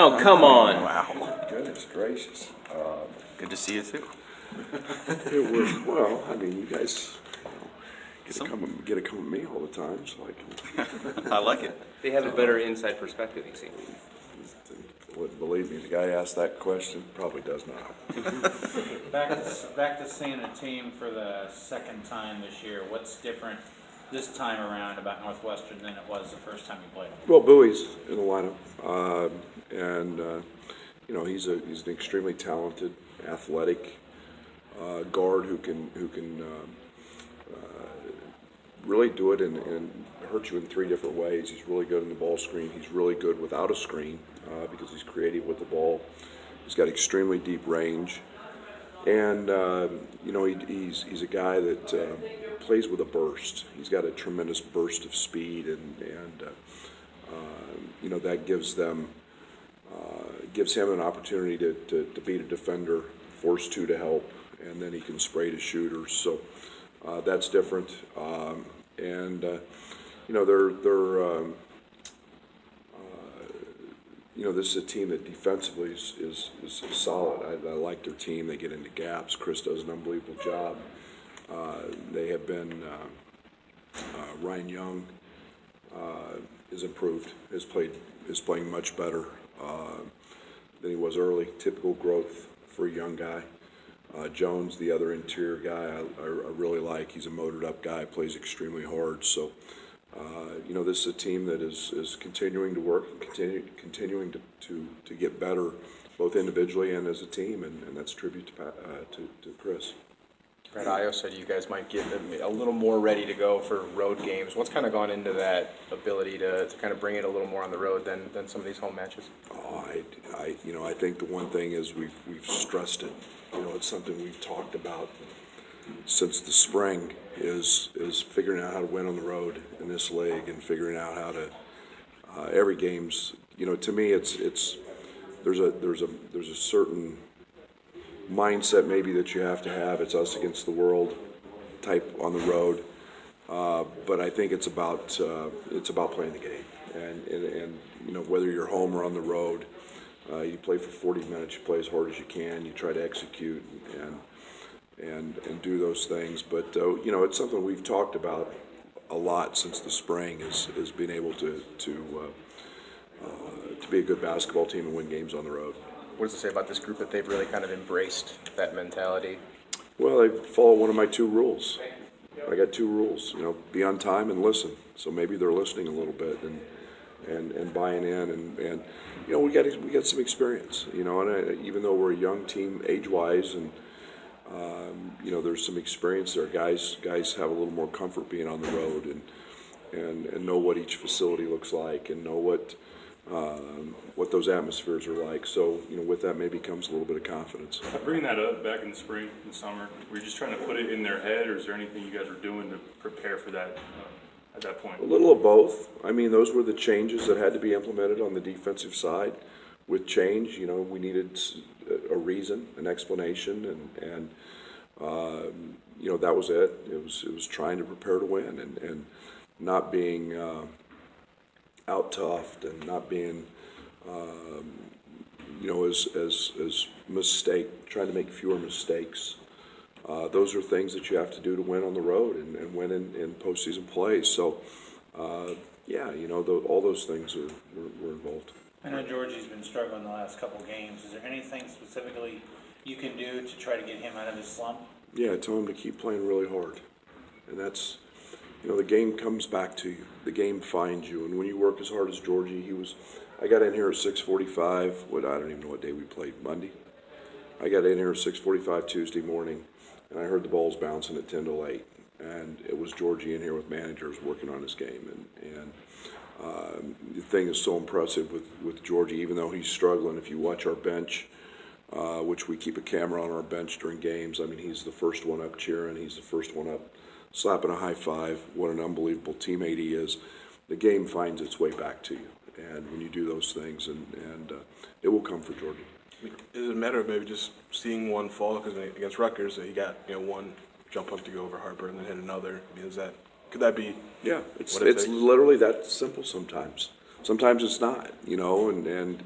Oh, come on. Wow. Goodness gracious. Good to see you too. It was, well, I mean, you guys get to come with me all the time, so I can, I like it. They have a better inside perspective, you see. wouldn't believe me, the guy asked that question probably does not. Back to seeing a team for the second time this year. What's different this time around about Northwestern than it was the first time you played them? Well, Bowie's in the lineup, and you know, he's an extremely talented, athletic guard who can really do it and hurt you in three different ways. He's really good in the ball screen. He's really good without a screen because he's creative with the ball. He's got extremely deep range, and you know, he's a guy that plays with a burst. He's got a tremendous burst of speed, and you know, that gives him an opportunity to beat a defender, force two to help, and then he can spray to shooters. So that's different. And you know, you know, this is a team that defensively is solid. I like their team. They get into gaps. Chris does an unbelievable job. They have been Ryan Young is improved. Is playing much better than he was early. Typical growth for a young guy. Jones, the other interior guy, I really like. He's a motored up guy, plays extremely hard. So, you know, this is a team that is continuing to work, continuing to get better, both individually and as a team, and that's a tribute to Chris. Brett Io said you guys might get a little more ready to go for road games. What's kind of gone into that ability to kind of bring it a little more on the road than some of these home matches? Oh, you know, I think the one thing is we've stressed it. You know, it's something we've talked about since the spring is figuring out how to win on the road in this league and figuring out how to every game's. You know, to me, there's a certain mindset maybe that you have to have. It's us against the world type on the road, but I think it's about playing the game, and you know, whether you're home or on the road, you play for 40 minutes, you play as hard as you can, you try to execute and do those things. But you know, it's something we've talked about a lot since the spring is being able to be a good basketball team and win games on the road. What does it say about this group that they've really kind of embraced that mentality? Well, they follow one of my two rules. I got two rules, you know, be on time and listen. So maybe they're listening a little bit and buying in, and you know, we got some experience, you know, and even though we're a young team age-wise, and you know, there's some experience there. Guys have a little more comfort being on the road and know what each facility looks like and know what those atmospheres are like. So, you know, with that maybe comes a little bit of confidence. Bringing that up back in the spring and summer, were you just trying to put it in their head, or is there anything you guys were doing to prepare for that at that point? A little of both. I mean, those were the changes that had to be implemented on the defensive side. With change, you know, we needed a reason, an explanation, and you know, that was it. It was trying to prepare to win and not being out toughed and not being you know, as trying to make fewer mistakes. Those are things that you have to do to win on the road and win in postseason play. So, yeah, you know, all those things were involved. I know Georgie's been struggling the last couple games. Is there anything specifically you can do to try to get him out of his slump? Yeah, tell him to keep playing really hard. And that's, you know, the game comes back to you. The game finds you. And when you work as hard as Georgie, I got in here at 6:45. I don't even know what day we played, Monday. I got in here at 6:45 Tuesday morning, and I heard the balls bouncing at 10 to 8. And it was Georgie in here with managers working on his game. And the thing is so impressive with Georgie, even though he's struggling. If you watch our bench, which we keep a camera on our bench during games, I mean, he's the first one up cheering. He's the first one up slapping a high five. What an unbelievable teammate he is. The game finds its way back to you. And when you do those things, and it will come for Georgie. Is it a matter of maybe just seeing one fall? Because against Rutgers, he got, you know, one jump up to go over Harper and then hit another. I mean, could that be? Yeah, it's literally that simple sometimes. Sometimes it's not, you know, and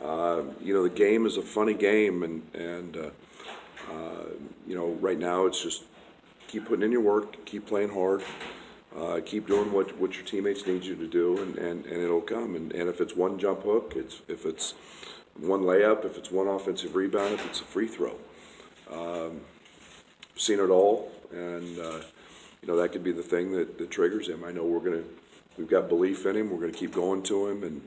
You know, the game is a funny game, and you know, right now it's just keep putting in your work, keep playing hard, keep doing what your teammates need you to do, and it'll come. And if it's one jump hook, if it's one layup, if it's one offensive rebound, if it's a free throw. Seen it all, and you know, that could be the thing that triggers him. I know we've got belief in him. We're gonna keep going to him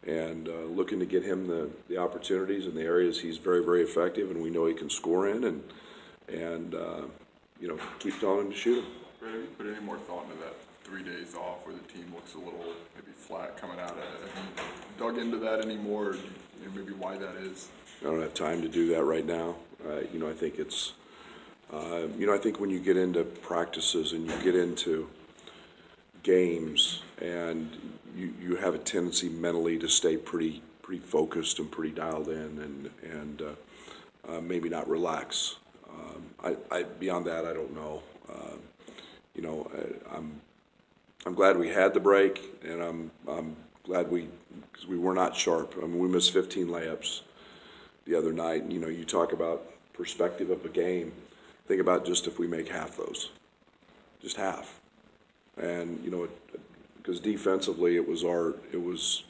and looking to get him the opportunities in the areas he's very, very effective, and we know he can score in, and you know, keep telling him to shoot him. Brett, have you put any more thought into that 3 days off where the team looks a little maybe flat coming out of it? Have you dug into that anymore, or do you know, maybe why that is? I don't have time to do that right now. You know, I think it's, you know, I think when you get into practices and you get into games, and you have a tendency mentally to stay pretty focused and pretty dialed in, and maybe not relax. Beyond that, I don't know. You know, I'm glad we had the break, and I'm glad because we were not sharp. I mean, we missed 15 layups the other night. And, you know, you talk about perspective of a game. Think about just if we make half those, just half. And, you know, because defensively it was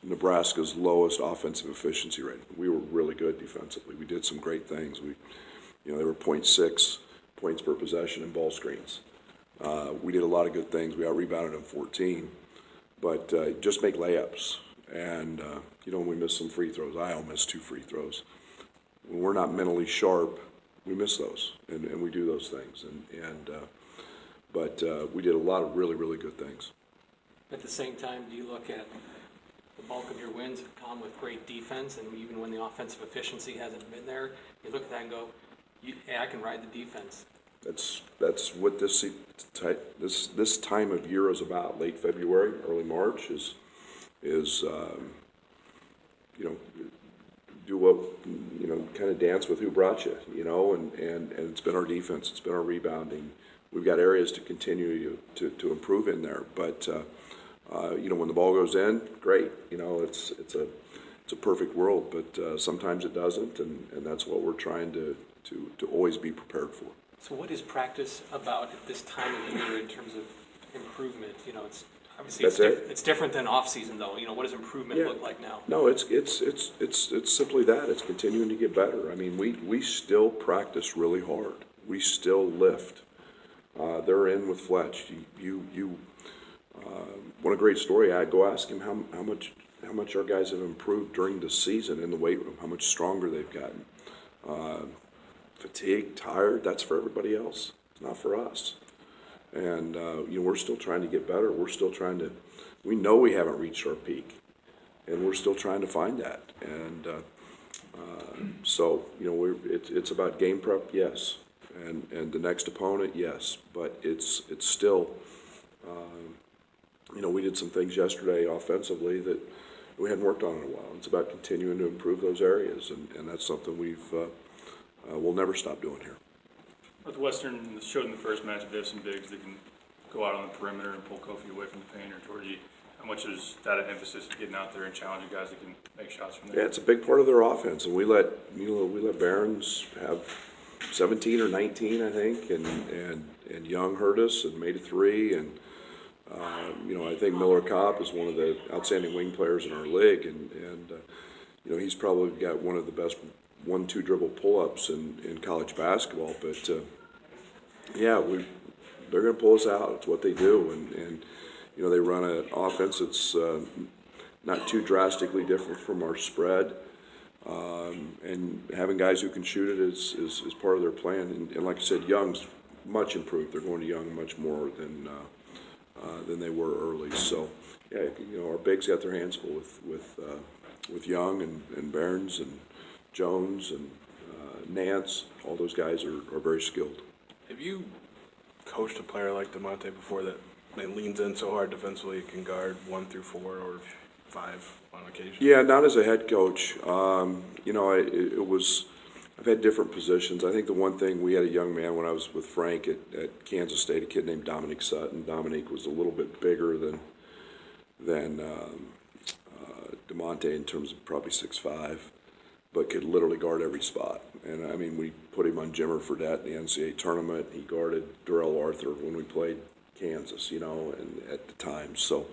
Nebraska's lowest offensive efficiency rate. We were really good defensively. We did some great things. You know, they were 0.6 points per possession in ball screens. We did a lot of good things. We out-rebounded them 14. But just make layups. And, you know, we missed some free throws. I missed 2 free throws. When we're not mentally sharp, we miss those, and we do those things. But we did a lot of really, really good things. At the same time, do you look at the bulk of your wins have come with great defense, and even when the offensive efficiency hasn't been there, you look at that and go, hey, I can ride the defense. That's what this time of year is about. Late February, early March is you know, do what, you know, kind of dance with who brought you, you know, and it's been our defense, it's been our rebounding. We've got areas to continue to improve in there, but you know, when the ball goes in, great. You know, it's a perfect world, but sometimes it doesn't, and that's what we're trying to always be prepared for. So what is practice about at this time of the year in terms of improvement? You know, it's obviously it's different than off season though. You know, what does improvement look like now? No, it's simply that. It's continuing to get better. I mean, we still practice really hard. We still lift. They're in with Fletch. What a great story. I'd go ask him how much our guys have improved during the season in the weight room, how much stronger they've gotten. Fatigued, tired, that's for everybody else. It's not for us. And, you know, we're still trying to get better. We're still trying to, we know we haven't reached our peak, and we're still trying to find that. And so, you know, it's about game prep, yes. And the next opponent, yes. But it's still, you know, we did some things yesterday offensively that we hadn't worked on in a while. It's about continuing to improve those areas, and that's something we'll never stop doing here. Northwestern showed in the first match that they have some bigs that can go out on the perimeter and pull Kofi away from the paint or Georgie. How much is that an emphasis of getting out there and challenging guys that can make shots from there? Yeah, it's a big part of their offense, and we let Barons have 17 or 19, I think, and Young hurt us and made a 3, and you know, I think Miller Kopp is one of the outstanding wing players in our league, and you know, he's probably got one of the best 1-2 dribble pull-ups in college basketball. But yeah, they're going to pull us out. It's what they do, and you know, they run an offense that's not too drastically different from our spread. And having guys who can shoot it is part of their plan. And like I said, Young's much improved. They're going to Young much more than they were early. So yeah, you know, our bigs got their hands full with Young and Barnes and Jones and Nance. All those guys are very skilled. Have you coached a player like DeMonte before that leans in so hard defensively, can guard 1 through 4 or 5 on occasion? Yeah, not as a head coach. You know, I've had different positions. I think the one thing, we had a young man when I was with Frank at Kansas State, a kid named Dominic Sutton. Dominic was a little bit bigger than DeMonte in terms of probably 6'5". but could literally guard every spot. And I mean, we put him on Jimmer Fredette in the NCAA tournament. He guarded Darrell Arthur when we played Kansas, and at the time. So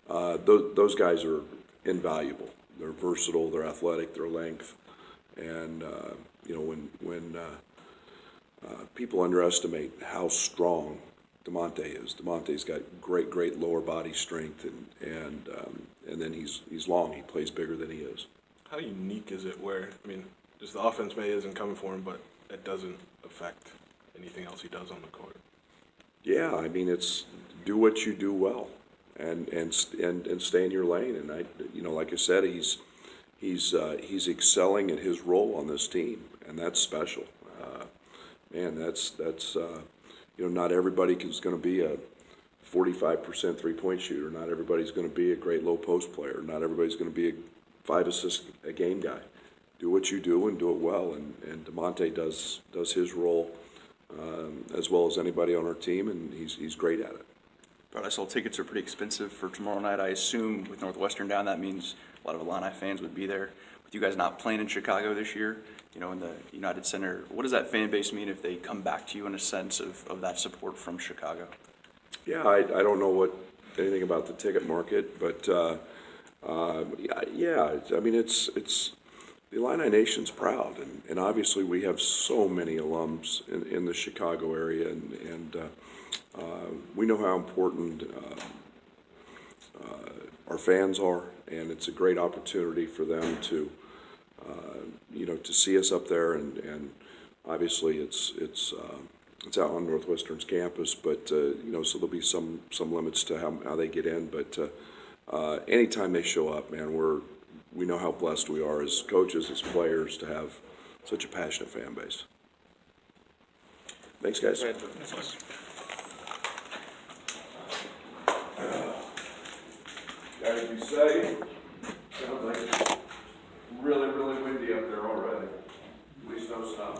those guys are invaluable. They're versatile, they're athletic, they're length. And, when people underestimate how strong DeMonte is. DeMonte's got great lower body strength, and then he's long. He plays bigger than he is. How unique is it where, I mean, just the offense maybe isn't coming for him, but it doesn't affect anything else he does on the court? Yeah, I mean, it's do what you do well, and stay in your lane. And like I said, he's excelling at his role on this team, and that's special. That's not everybody is going to be a 45% three-point shooter. Not everybody's going to be a great low post player. Not everybody's going to be a 5 assist a game guy. Do what you do and do it well. And DeMonte does his role as well as anybody on our team, and he's great at it. But I saw tickets are pretty expensive for tomorrow night. I assume with Northwestern down, that means a lot of Illini fans would be there. With you guys not playing in Chicago this year, in the United Center, what does that fan base mean if they come back to you in a sense of that support from Chicago? Yeah, I don't know anything about the ticket market, but yeah, I mean it's the Illini Nation's proud, and obviously we have so many alums in the Chicago area, and we know how important our fans are, and it's a great opportunity for them to to see us up there, and obviously it's out on Northwestern's campus, but so there'll be some limits to how they get in, but anytime they show up, man, we know how blessed we are as coaches, as players, to have such a passionate fan base. Thanks, guys. Gotta be safe. Sounds like it's really windy up there already. At least no snow.